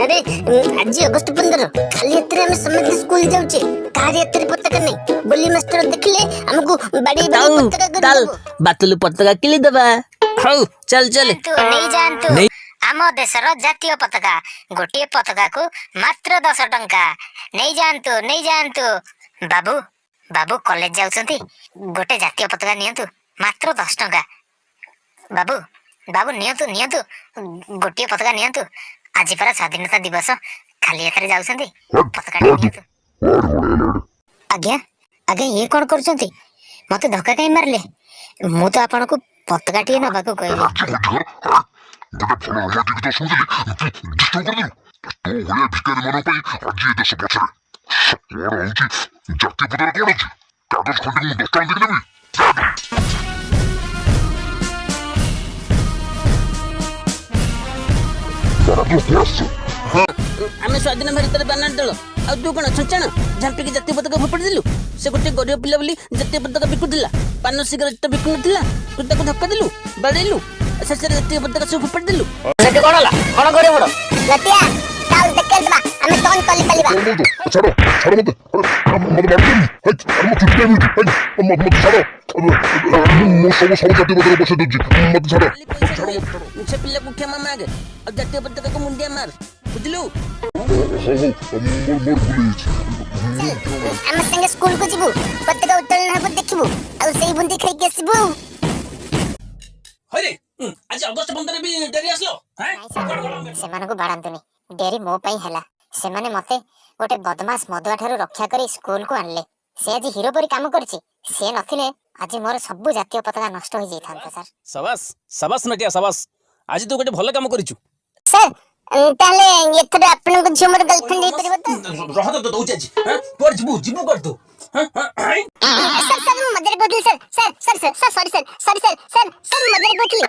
अरे आज अगस्त 15 खाली एतरे हम समझ स्कूल जाउचे काहे एतरे पताका नहीं बोली मास्टर देखले हमको बड़ी बड़ी पताका चल बातुल पताका किली दबा हौ चल चल तू नहीं जान तू आम देशर जातीय पताका गोटे पताका को मात्र 10 टंका नहीं जान तू बाबू बाबू कॉलेज जाउछंती गोटे जातीय पताका नियंतु मात्र 10 टंका बाबू बाबू नियंतु गोटे पताका नियंतु आज पर स्वाधीनता दिवस खाली एथरे जाउछंती पताका नियंतु आज्ञा आज्ञा ये कोन करछंती मते धक्का काई मारले मु तो आपन को पताका टी नबा को कहली गोटे भल रोमांटिक तो सुनली डिस्टर्ब कर देलु तो होया भिखारी मन पई आज ए देश पछरे कोन होची जाति पताका कोन अछि कागज खंडे मु 10 टंका देबी आमे स्वाधीन भारत बानर दल आ तू कोन छचण झांपी के जातीय पताका फोपड़ी दिलु से गोटे गरीब पिला बोली जातीय पताका बिकुदिला पान सिगरेट तो बिकु नथिला तू ताको धक्का दिलु बाडेलु से जातीय पताका सब फोपड़ी दिलु से कोन हला कोन करे बड़ लतिया काल देखेल बा हमें टोन कली पलिबा छोड़ो मत मत हम छुट्टी में मत छोड़ो मो सब जाति पताका बसे दउची मत छोड़ो से पिला को क्षमा मांगे अब जातीय पताका को मुंडिया मार बुझलु मोर भूली हम संगे स्कूल को जिबु पताका उतरन हबो देखिबु आ सेई बुंदी खाइ के आसीबु होय रे आज अगस्त 15 भी डेरी आसलो हैं से मानको बाडांतनी डेरी मो पई हला से माने मते गोटे बदमाश मदुआ ठारू रक्षा करी स्कूल को आनले से आज हीरो परी काम करछि से नथिले आज मोर सब जातीय पताका नष्ट हो जाई थांता सर शाबाश शाबाश नटिया शाबाश आज तू गोटे भलो काम करिछु सर ताले एथरे आपन को झमर गर्लफ्रेंड दे परबो तो रह तो दउछ आज हैं पर जिबु कर तू सर मदर बोतल सर सॉरी सर मदर बोतल